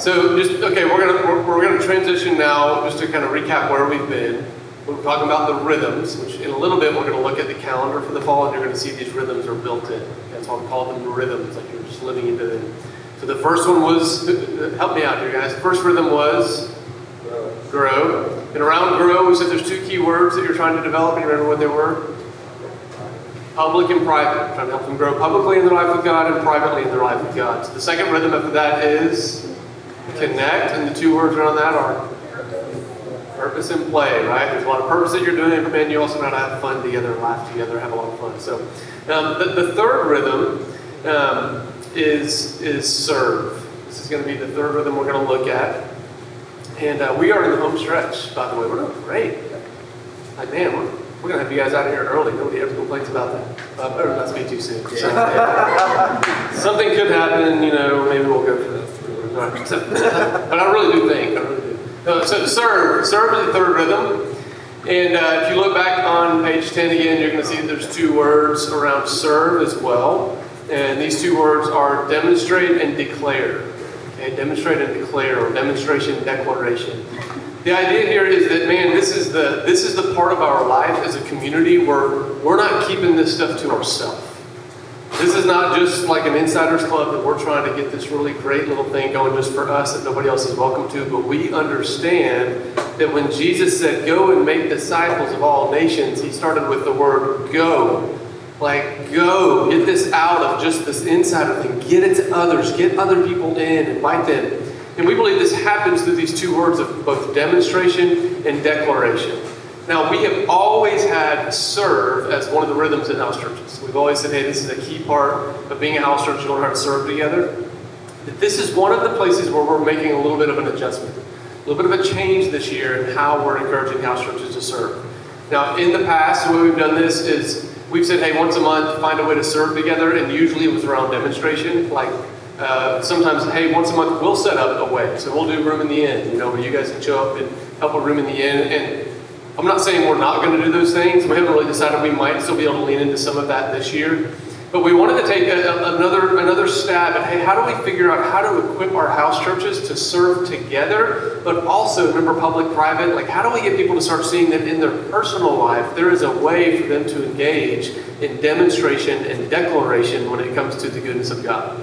We're gonna transition now just to kind of recap where we've been. We're talking about the rhythms, which in a little bit we're gonna look at the calendar for the fall, and you're gonna see these rhythms are built in. That's why we call them rhythms, like you're just living into them. So the first one was, help me out here guys, the first rhythm was grow. And around grow, we said there's two key words that you're trying to develop, and you remember what they were? Public and private. Trying to help them grow publicly in their life with God and privately in their life with God. So the second rhythm after that is connect, and the two words around that are purpose and play, right? There's a lot of purpose that you're doing, but man, you also know how to have fun together, laugh together, have a lot of fun. So the third rhythm is serve. This is going to be the third rhythm we're going to look at. And we are in the home stretch, by the way. We're doing great. Like, man, we're going to have you guys out of here early. Nobody ever complains about that. Or let's be too soon. So, yeah. Something could happen, maybe we'll go for that. But I really do think, So serve is the third rhythm. And if you look back on page 10 again, you're going to see there's two words around serve as well. And these two words are demonstrate and declare. Okay, demonstrate and declare, or demonstration, declaration. The idea here is that, man, this is the part of our life as a community where we're not keeping this stuff to ourselves. This is not just like an insiders club that we're trying to get this really great little thing going just for us that nobody else is welcome to, but we understand that when Jesus said, go and make disciples of all nations, he started with the word go. Like, go, get this out of just this insider thing, get it to others, get other people in, invite them. And we believe this happens through these two words of both demonstration and declaration. Now, we have always had serve as one of the rhythms in house churches. We've always said, hey, this is a key part of being a house church, you learn how to serve together. That this is one of the places where we're making a little bit of an adjustment, a little bit of a change this year in how we're encouraging house churches to serve. Now, in the past, the way we've done this is we've said, hey, once a month, find a way to serve together, and usually it was around demonstration. Like, sometimes, hey, once a month, we'll set up a way. So we'll do room in the inn, where you guys can show up and help with room in the inn. And I'm not saying we're not going to do those things. We haven't really decided. We might still be able to lean into some of that this year. But we wanted to take another stab at, hey, how do we figure out how to equip our house churches to serve together, but also, remember, public-private? Like, how do we get people to start seeing that in their personal life, there is a way for them to engage in demonstration and declaration when it comes to the goodness of God?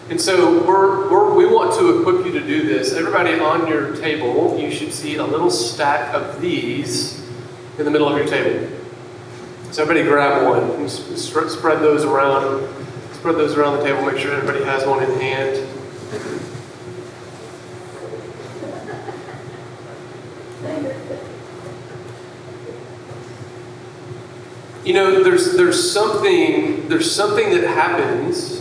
And so we want to equip you to do this. Everybody on your table, you should see a little stack of these in the middle of your table. So everybody grab one and spread those around. Spread those around the table. Make sure everybody has one in hand. There's something that happens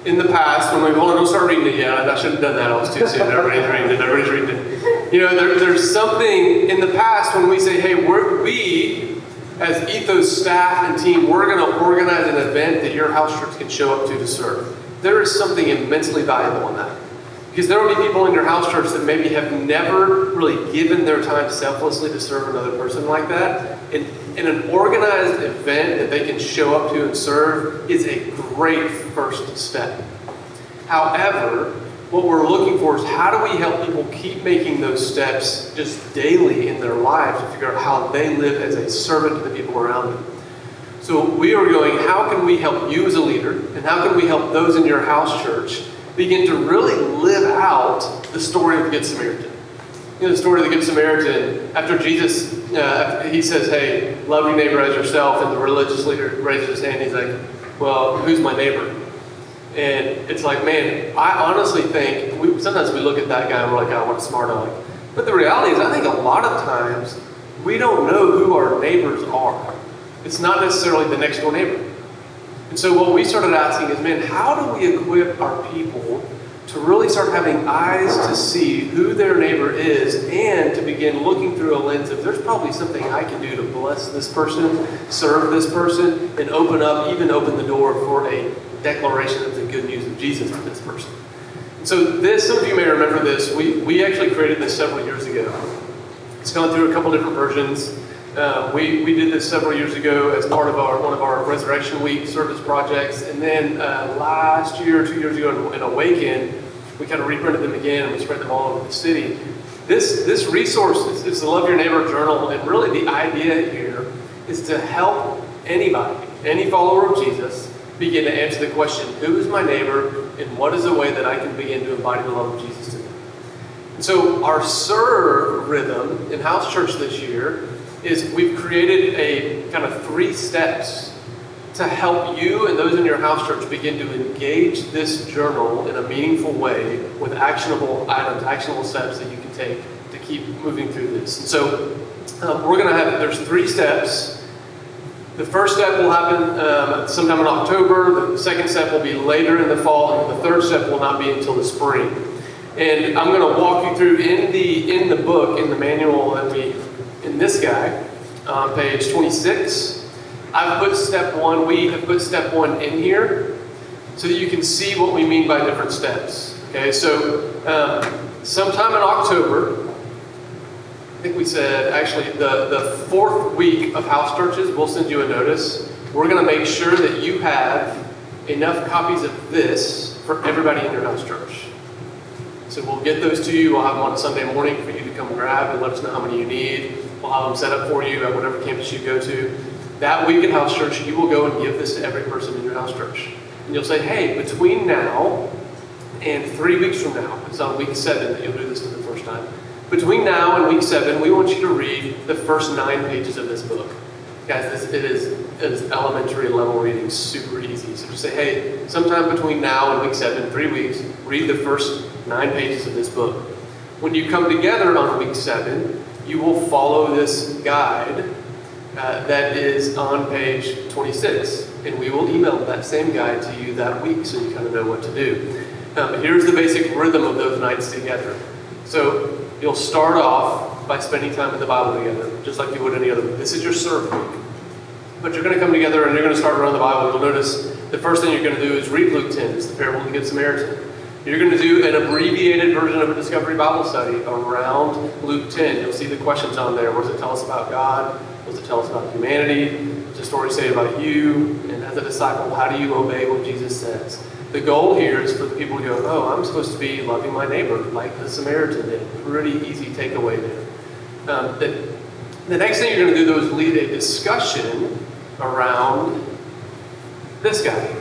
in the past when don't start reading it yet. I should have done that. I was too soon. Everybody's reading it. There's something in the past when we say, hey, we as Ethos staff and team, we're going to organize an event that your house church can show up to serve. There is something immensely valuable in that. Because there will be people in your house church that maybe have never really given their time selflessly to serve another person like that. And an organized event that they can show up to and serve is a great first step. However, what we're looking for is how do we help people keep making those steps just daily in their lives to figure out how they live as a servant to the people around them. So we are going, how can we help you as a leader, and how can we help those in your house church begin to really live out the story of the Good Samaritan? The story of the Good Samaritan, after Jesus, he says, hey, love your neighbor as yourself, and the religious leader raises his hand, he's like, well, who's my neighbor? And it's like, man, I honestly think, sometimes we look at that guy and we're like, oh, what a smart aleck. But the reality is, I think a lot of times, we don't know who our neighbors are. It's not necessarily the next door neighbor. And so what we started asking is, man, how do we equip our people to really start having eyes to see who their neighbor is, and to begin looking through a lens of, there's probably something I can do to bless this person, serve this person, and even open the door for a declaration of the good news of Jesus to this person. So some of you may remember this, we actually created this several years ago. It's gone through a couple different versions. We did this several years ago as part of one of our Resurrection Week service projects. And then last year or 2 years ago in Awaken, we kind of reprinted them again and we spread them all over the city. This resource is the Love Your Neighbor Journal, and really the idea here is to help anybody, any follower of Jesus, begin to answer the question, who is my neighbor, and what is a way that I can begin to embody the love of Jesus to them? And so our serve rhythm in House Church this year is we've created a kind of 3 steps to help you and those in your house church begin to engage this journal in a meaningful way with actionable items, actionable steps that you can take to keep moving through this. And so we're going to there's 3 steps. The first step will happen sometime in October. The second step will be later in the fall, and the third step will not be until the spring. And I'm going to walk you through in the book, in the manual that in this guy, on page 26. I've put step 1, we have put step 1 in here so that you can see what we mean by different steps. Okay, so sometime in October, I think we said, actually, the 4th week of house churches, we'll send you a notice. We're going to make sure that you have enough copies of this for everybody in your house church. So we'll get those to you. We'll have them on a Sunday morning for you to come grab and let us know how many you need. We'll have them set up for you at whatever campus you go to. That week at house church, you will go and give this to every person in your house church. And you'll say, hey, between now and 3 weeks from now, it's on week 7 that you'll do this for the first time. Between now and week 7, we want you to read the first 9 pages of this book. Guys, it is elementary level reading, super easy. So just say, hey, sometime between now and week 7, 3 weeks, read the first 9 pages of this book. When you come together on week 7, you will follow this guide that is on page 26. And we will email that same guide to you that week so you kind of know what to do. Here's the basic rhythm of those nights together. So you'll start off by spending time in the Bible together, just like you would any other week. This is your serve week. But you're going to come together and you're going to start around the Bible. You'll notice the first thing you're going to do is read Luke 10. It's the parable of the Good Samaritan. You're going to do an abbreviated version of a Discovery Bible study around Luke 10. You'll see the questions on there. What does it tell us about God? What does it tell us about humanity? What does the story say about you? And as a disciple, how do you obey what Jesus says? The goal here is for the people to go, oh, I'm supposed to be loving my neighbor like the Samaritan did. Pretty easy takeaway there. The next thing you're going to do, though, is lead a discussion around this guy.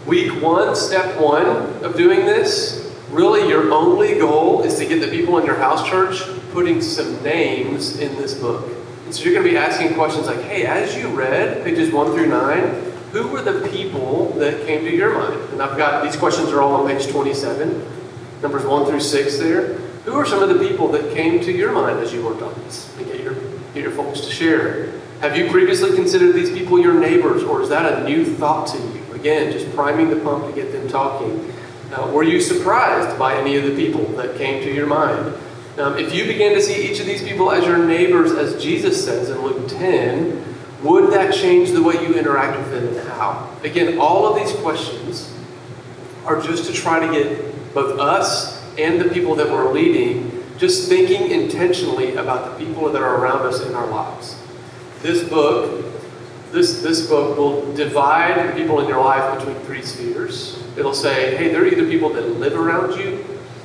Week 1, step 1 of doing this, really your only goal is to get the people in your house church putting some names in this book. And so you're going to be asking questions like, hey, as you read pages 1 through 9, who were the people that came to your mind? And I've got, these questions are all on page 27, numbers 1 through 6 there. Who are some of the people that came to your mind as you worked on this? And get your folks to share. Have you previously considered these people your neighbors, or is that a new thought to you? Again, just priming the pump to get them talking. Were you surprised by any of the people that came to your mind? If you began to see each of these people as your neighbors, as Jesus says in Luke 10, would that change the way you interact with them and how? Again, all of these questions are just to try to get both us and the people that we're leading just thinking intentionally about the people that are around us in our lives. This book will divide the people in your life between 3 spheres. It'll say, hey, they're either people that live around you,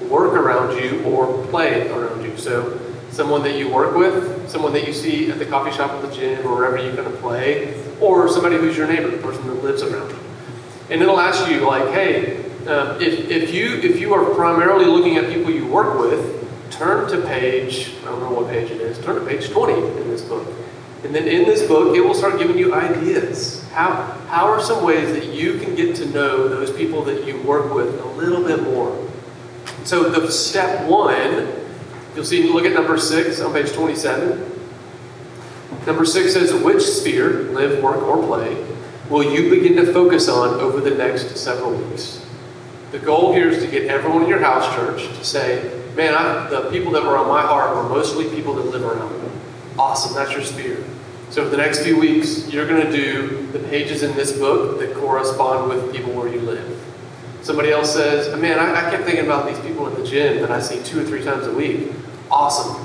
work around you, or play around you. So someone that you work with, someone that you see at the coffee shop or the gym or wherever you're going to play, or somebody who's your neighbor, the person that lives around you. And it'll ask you, like, hey, if you are primarily looking at people you work with, turn to page, I don't know what page it is, turn to page 20 in this book. And then in this book, it will start giving you ideas. How are some ways that you can get to know those people that you work with a little bit more? So the step 1, you'll see, look at number 6 on page 27. Number 6 says, which sphere, live, work, or play, will you begin to focus on over the next several weeks? The goal here is to get everyone in your house church to say, man, the people that were on my heart were mostly people that live around me. Awesome, that's your sphere. So for the next few weeks, you're going to do the pages in this book that correspond with people where you live. Somebody else says, man, I kept thinking about these people at the gym that I see 2 or 3 times a week. Awesome.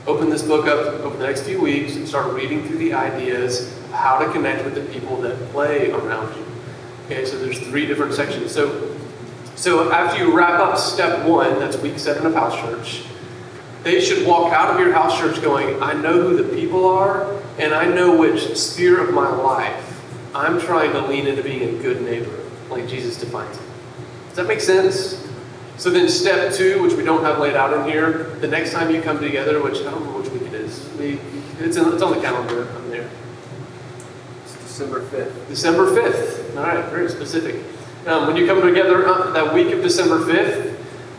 Open this book up over the next few weeks and start reading through the ideas of how to connect with the people that play around you. Okay, so there's 3 different sections. So So after you wrap up step 1, that's week 7 of house church, they should walk out of your house church going, I know who the people are, and I know which sphere of my life I'm trying to lean into being a good neighbor, like Jesus defines it. Does that make sense? So then step 2, which we don't have laid out in here, the next time you come together, which I don't know which week it is. It's on the calendar. I'm there. It's December 5th. December 5th. All right, very specific. When you come together that week of December 5th,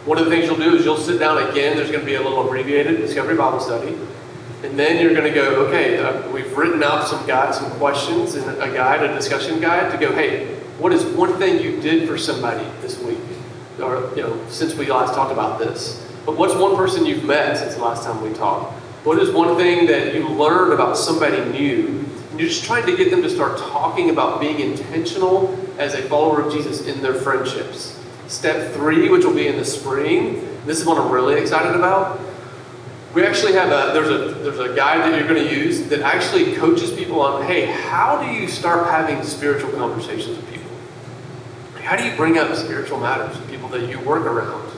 one of the things you'll do is you'll sit down again. There's going to be a little abbreviated Discovery Bible Study. And then you're going to go, okay, we've written out some questions and a discussion guide to go, hey, what is one thing you did for somebody this week? Or, since we last talked about this. But what's one person you've met since the last time we talked? What is one thing that you learned about somebody new? And you're just trying to get them to start talking about being intentional as a follower of Jesus in their friendships. Step 3, which will be in the spring, this is what I'm really excited about. We actually have there's a guide that you're going to use that actually coaches people on, hey, how do you start having spiritual conversations with people? How do you bring up spiritual matters with people that you work around,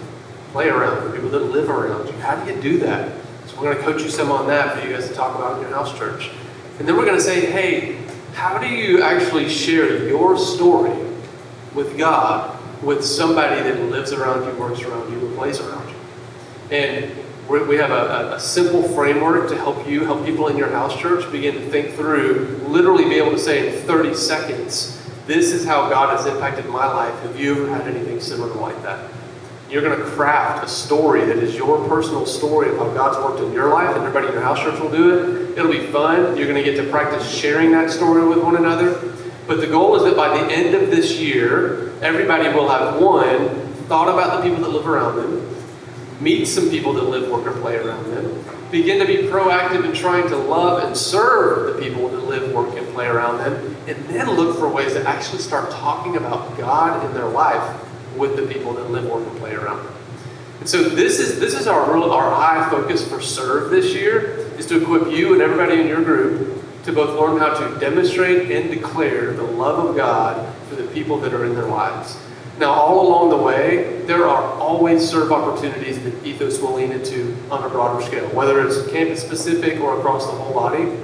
play around, with people that live around you? How do you do that? So we're going to coach you some on that for you guys to talk about in your house church. And then we're going to say, hey, how do you actually share your story with God with somebody that lives around you, works around you, and plays around you? And we have a simple framework to help people in your house church begin to think through, literally be able to say in 30 seconds, this is how God has impacted my life. Have you ever had anything similar like that? You're going to craft a story that is your personal story of how God's worked in your life, and everybody in your house church will do it. It'll be fun. You're going to get to practice sharing that story with one another. But the goal is that by the end of this year, everybody will have, one, thought about the people that live around them, meet some people that live, work, or play around them, begin to be proactive in trying to love and serve the people that live, work, and play around them, and then look for ways to actually start talking about God in their life with the people that live, work, and play around them. And so this is our high focus for Serve this year, is to equip you and everybody in your group to both learn how to demonstrate and declare the love of God for the people that are in their lives. Now, all along the way, there are always serve opportunities that Ethos will lean into on a broader scale, whether it's campus-specific or across the whole body.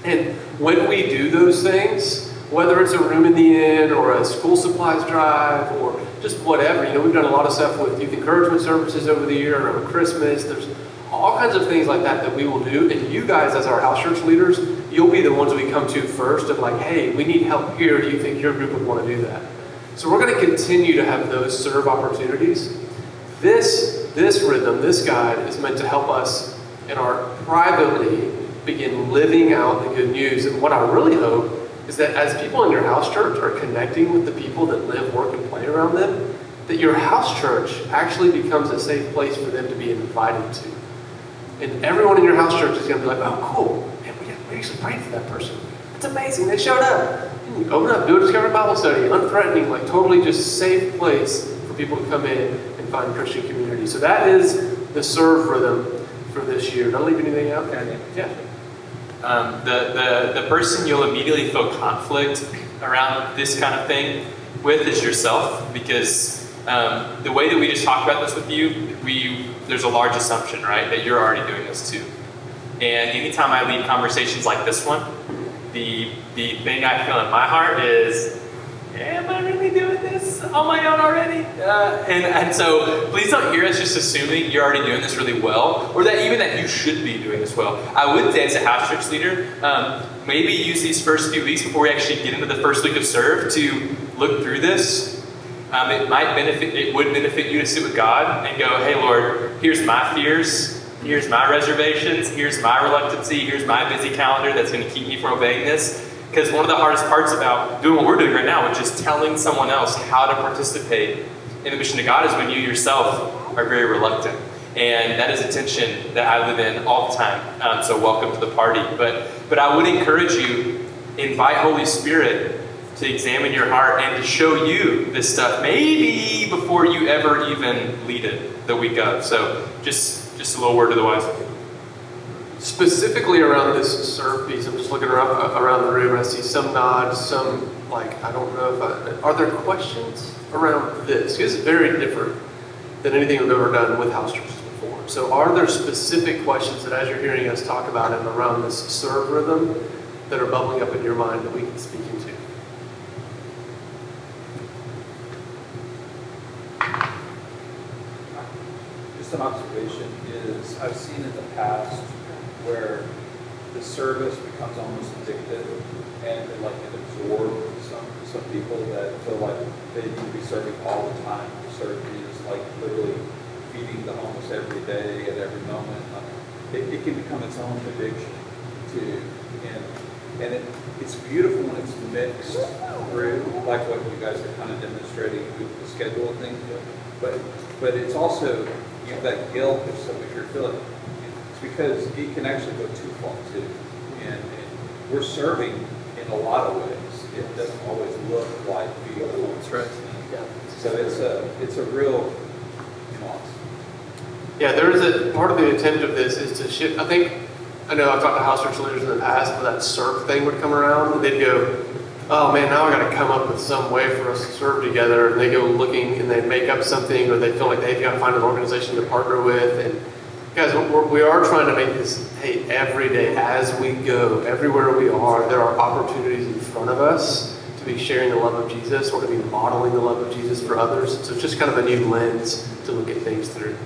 And when we do those things, whether it's a room in the inn or a school supplies drive or just whatever, we've done a lot of stuff with youth encouragement services over the year, around Christmas. There's all kinds of things like that we will do. And you guys, as our house church leaders, you'll be the ones we come to first of like, hey, we need help here. Do you think your group would want to do that? So we're going to continue to have those serve opportunities. This rhythm, this guide is meant to help us in our privately begin living out the good news. And what I really hope is that as people in your house church are connecting with the people that live, work, and play around them, that your house church actually becomes a safe place for them to be invited to. And everyone in your house church is going to be like, oh, cool. Man, we actually prayed for that person. That's amazing. They showed up. Open up, do a Discovery Bible Study, unthreatening, like totally just safe place for people to come in and find Christian community. So that is the Serve rhythm for this year. Did I leave anything out? Yeah. The person you'll immediately feel conflict around this kind of thing with is yourself, because the way that we just talked about this with you, there's a large assumption, right, that you're already doing this too. And anytime I lead conversations like this one, the thing I feel in my heart is, am I really doing this on my own already? And so please don't hear us just assuming you're already doing this really well, or that even that you should be doing this well. I would say as a house church leader, maybe use these first few weeks before we actually get into the first week of Serve to look through this. It would benefit you to sit with God and go, hey Lord, here's my fears, here's my reservations, here's my reluctancy, here's my busy calendar that's going to keep me from obeying this. Because one of the hardest parts about doing what we're doing right now, which is telling someone else how to participate in the mission of God, is when you yourself are very reluctant. And that is a tension that I live in all the time. So welcome to the party. But I would encourage you, invite Holy Spirit to examine your heart and to show you this stuff, maybe before you ever even lead it the week of. So just a little word to the wise. Specifically around this Serve piece, I'm just looking around the room and I see some nods, some I don't know if are there questions around this. It's very different than anything we've ever done with house churches before. So are there specific questions that as you're hearing us talk about it around this serve rhythm that are bubbling up in your mind that we can speak into? Just an observation is I've seen in the past where the service becomes almost addictive and it absorbs some people that feel like they need to be serving all the time. Serving is like literally feeding the homeless every day at every moment. It can become its own addiction it's beautiful when it's mixed through, like what you guys are kind of demonstrating with the schedule and things. But it's also, you have that guilt if you're feeling, it's because it can actually go too far too. And we're serving in a lot of ways. It doesn't always look like being the Lord's right. So it's a real nuance. Yeah, there is a part of the attempt of this is to shift. I know I've talked to house church leaders in the past where that serve thing would come around and they'd go, oh man, now I got to come up with some way for us to serve together. And they go looking and they make up something, or they feel like they've got to find an organization to partner with. And guys, we are trying to make this, hey, every day as we go, everywhere we are, there are opportunities in front of us to be sharing the love of Jesus or to be modeling the love of Jesus for others. So it's just kind of a new lens to look at things through.